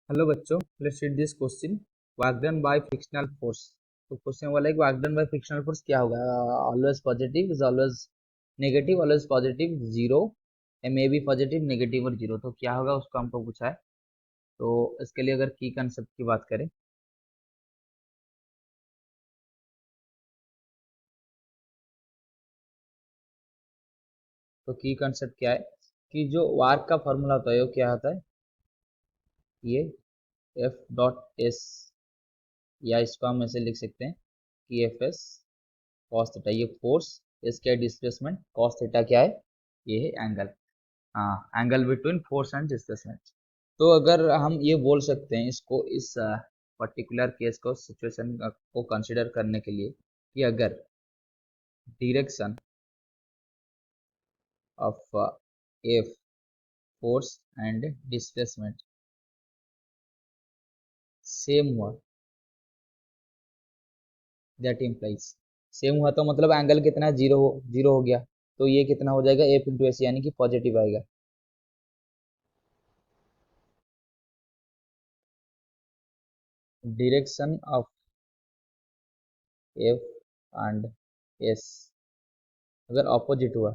Hello बच्चों, let's read this question. Work done by frictional force. तो question वाला है कि work done by frictional force क्या होगा? Always positive, is always negative, always positive, zero, may be positive, negative और zero. तो क्या होगा उसको हमको पूछा है। तो इसके लिए अगर की कंसेप्ट की बात करें तो की कंसेप्ट क्या है कि जो वार्क का फॉर्मूला होता है वो क्या होता है, ये एफ डॉट एस, या इसको हम ऐसे लिख सकते हैं कि एफ एस कॉस थीटा, ये फोर्स, एस क्या है डिस्प्लेसमेंट, कॉस थीटा क्या है, ये है एंगल। हाँ, angle between force and displacement. तो अगर हम ये बोल सकते हैं इसको, इस पर्टिकुलर केस को, सिचुएशन को कंसिडर करने के लिए कि अगर direction of F force and displacement same हुआ, दैट इम्प्लाइज, सेम हुआ तो मतलब एंगल कितना है, जीरो हो गया। तो ये कितना हो जाएगा, एफ इंटू एस, यानी कि पॉजिटिव आएगा। Direction of F and S अगर ऑपोजिट हुआ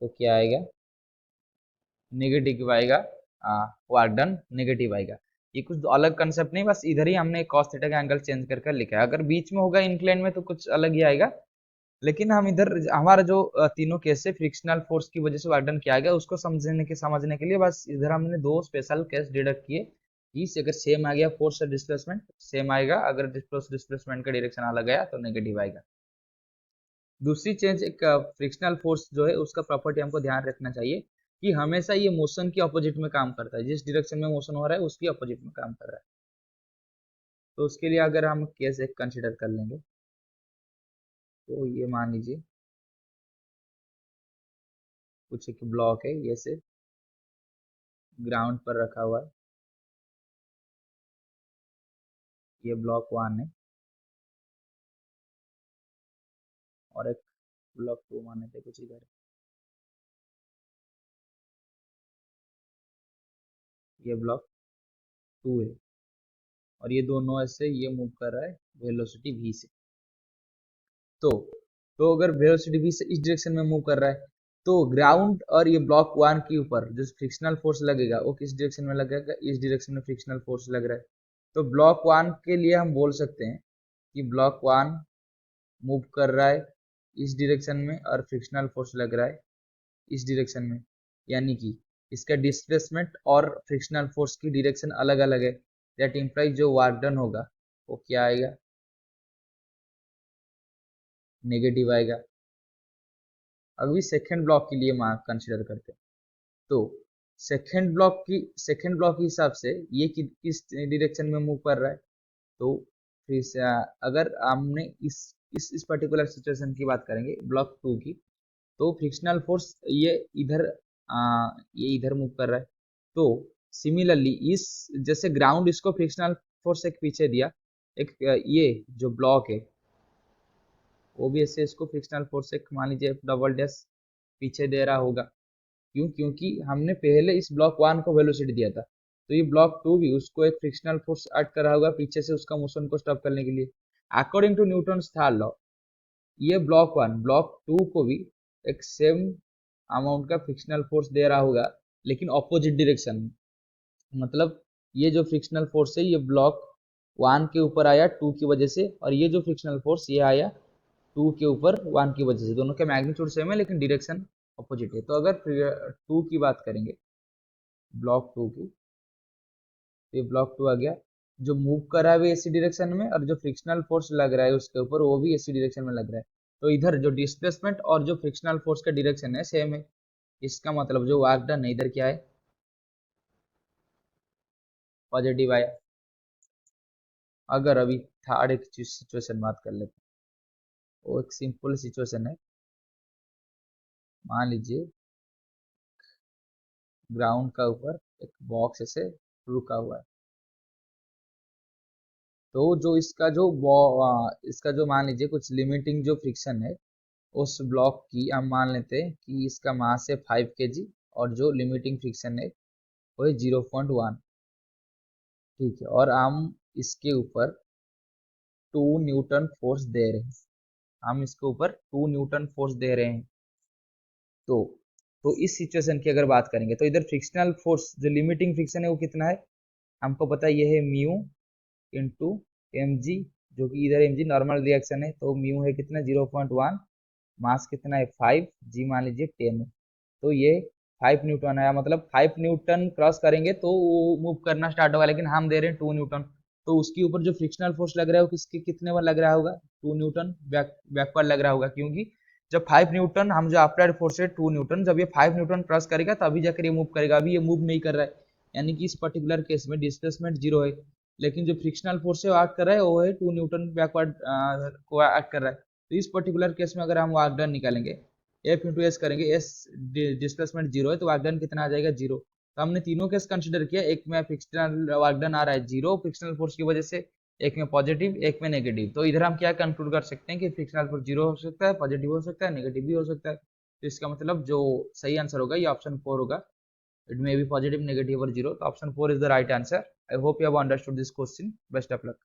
तो क्या आएगा, नेगेटिव आएगा। वर्क डन नेगेटिव आएगा। ये कुछ अलग कंसेप्ट नहीं, बस इधर ही हमने cos थीटा का एंगल चेंज करके लिखा है। अगर बीच में होगा इंक्लाइन में तो कुछ अलग ही आएगा, लेकिन हम इधर हमारा जो तीनों केस है फ्रिक्शनल फोर्स की वजह से वर्क डन किया गया, उसको समझने के लिए बस इधर हमने दो स्पेशल केस डिडक्ट किए कि अगर सेम आ गया फोर्स और डिस्प्लेसमेंट सेम आएगा, अगर डिस्प्लेसमेंट का डायरेक्शन अलग गया तो नेगेटिव आएगा। दूसरी चेंज, एक फ्रिक्शनल फोर्स जो है उसका प्रॉपर्टी हमको ध्यान रखना चाहिए कि हमेशा ये मोशन के अपोजिट में काम करता है, जिस डायरेक्शन में मोशन हो रहा है उसकी अपोजिट में काम कर रहा है। तो उसके लिए अगर हम केस एक कंसिडर कर लेंगे तो ये मान लीजिए कुछ एक ब्लॉक है, ये से ग्राउंड पर रखा हुआ है, ये ब्लॉक 1 है, और एक ब्लॉक 2 माने थे कुछ इधर, ये ब्लॉक 2 है, और ये दोनों ऐसे ये मूव कर रहा है वेलोसिटी v से। तो तो अगर वेलोसिटी v से इस डायरेक्शन में मूव कर रहा है तो ग्राउंड और ये ब्लॉक 1 के ऊपर जो फ्रिक्शनल फोर्स लगेगा वो किस डायरेक्शन में लगेगा, इस डायरेक्शन में फ्रिक्शनल फोर्स लग रहा है। तो ब्लॉक 1 के लिए हम बोल सकते हैं कि ब्लॉक 1 मूव कर रहा है इस डायरेक्शन में और फ्रिक्शनल फोर्स लग रहा है इस डायरेक्शन में, यानी कि इसका डिस्प्लेसमेंट और फ्रिक्शनल फोर्स की डायरेक्शन अलग अलग है। दैट इम्प्लाइज जो वर्क डन होगा वो क्या आएगा, नेगेटिव आएगा। अभी सेकेंड ब्लॉक के लिए मार्क कंसिडर करते हैं। तो सेकेंड ब्लॉक के हिसाब से ये किस डायरेक्शन में मूव कर रहा है। तो फिर से अगर हमने इस पर्टिकुलर सिचुएशन की बात करेंगे ब्लॉक 2 की, तो फ्रिक्शनल फोर्स ये इधर मूव कर रहा है। तो सिमिलरली इस, जैसे ग्राउंड इसको फ्रिक्शनल फोर्स एक पीछे दिया, एक ये जो ब्लॉक है वो भी ऐसे इसको फ्रिक्शनल फोर्स एक मान लीजिए डबल डैश पीछे दे रहा होगा। क्यों? क्योंकि हमने पहले इस ब्लॉक 1 को वेलोसिटी दिया था, तो ये ब्लॉक 2 भी उसको एक फ्रिक्शनल फोर्स ऐड करा होगा पीछे से उसका मोशन को स्टॉप करने के लिए। According to Newton's third law, ये ब्लॉक 1 ब्लॉक 2 को भी एक सेम अमाउंट का फ्रिक्शनल फोर्स दे रहा होगा, लेकिन ऑपोजिट डायरेक्शन में। मतलब ये जो फ्रिक्शनल फोर्स है ये ब्लॉक 1 के ऊपर आया 2 की वजह से, और ये जो फ्रिक्शनल फोर्स ये आया 2 के ऊपर 1 की वजह से। दोनों के मैग्नीट्यूड सेम है लेकिन डायरेक्शन अपोजिट है। तो अगर 2 की बात करेंगे, ब्लॉक 2 की, तो ये ब्लॉक 2 आ गया, जो मूव कर रहा है वो एसी डायरेक्शन में, और जो फ्रिक्शनल फोर्स लग रहा है उसके ऊपर वो भी एसी डायरेक्शन में लग रहा है। तो इधर जो डिस्प्लेसमेंट और जो फ्रिक्शनल फोर्स का डायरेक्शन है सेम है। इसका मतलब जो वर्क डन है इधर क्या है, पॉजिटिव आया। अगर अभी थर्ड एक सिचुएशन बात कर लेते हैं, वो एक सिंपल सिचुएशन है। मान लीजिए ग्राउंड का ऊपर एक बॉक्स ऐसे रुका हुआ है, तो जो इसका जो मान लीजिए कुछ लिमिटिंग जो फ्रिक्शन है उस ब्लॉक की, हम मान लेते हैं कि इसका मास है 5 kg और जो लिमिटिंग फ्रिक्शन है वो है 0.1। ठीक है, और हम इसके ऊपर 2 न्यूटन फोर्स दे रहे हैं। हम इसके ऊपर 2 न्यूटन फोर्स दे रहे हैं। तो इस सिचुएशन की अगर बात करेंगे तो इधर फ्रिक्शनल फोर्स जो लिमिटिंग फ्रिक्शन है वो कितना है, हमको पता है ये है म्यू इंटू एम जी, जो कि इधर एम जी नॉर्मल रिएक्शन है, तो म्यू है कितना 0.1, मास कितना है 5, जी मान लीजिए 10 है। तो ये 5 न्यूटन आया, मतलब 5 न्यूटन क्रॉस करेंगे तो वो मूव करना स्टार्ट होगा, लेकिन हम दे रहे हैं 2 न्यूटन। तो उसके ऊपर जो फ्रिक्शनल फोर्स लग रहा है वो किसके कितने पर लग रहा होगा, 2 न्यूटन बैकवर्ड लग रहा होगा, क्योंकि जब 5 न्यूटन हम जो अप्लाइड फोर्स है 2 न्यूटन, जब ये 5 न्यूटन क्रॉस करेगा तभी जाकर ये मूव करेगा, अभी ये मूव नहीं कर रहा है, यानी कि इस पर्टिकुलर केस में डिस्प्लेसमेंट 0 है। लेकिन जो फ्रिक्शनल फोर्स है वो एक्ट कर रहा है, वो है 2 न्यूटन बैकवर्ड को एक्ट कर रहा है। तो इस पर्टिकुलर केस में अगर हम वर्क डन निकालेंगे, एफ इंटू एस करेंगे, एस डिस्प्लेसमेंट 0 है तो वर्क डन कितना आ जाएगा 0। तो हमने तीनों केस कंसिडर किया, एक में फ्रिक्शनल वर्क डन आ रहा है 0 फ्रिक्शनल फोर्स की वजह से, एक में पॉजिटिव, एक में नेगेटिव। तो इधर हम क्या कंक्लूड कर सकते हैं कि फ्रिक्शनल फोर्स 0 हो सकता है, पॉजिटिव हो सकता है, नेगेटिव भी हो सकता है। तो इसका मतलब जो सही आंसर होगा ये ऑप्शन 4 होगा। It may be positive, negative और 0। तो option 4 is the right answer. I hope you have understood this question. Best of luck.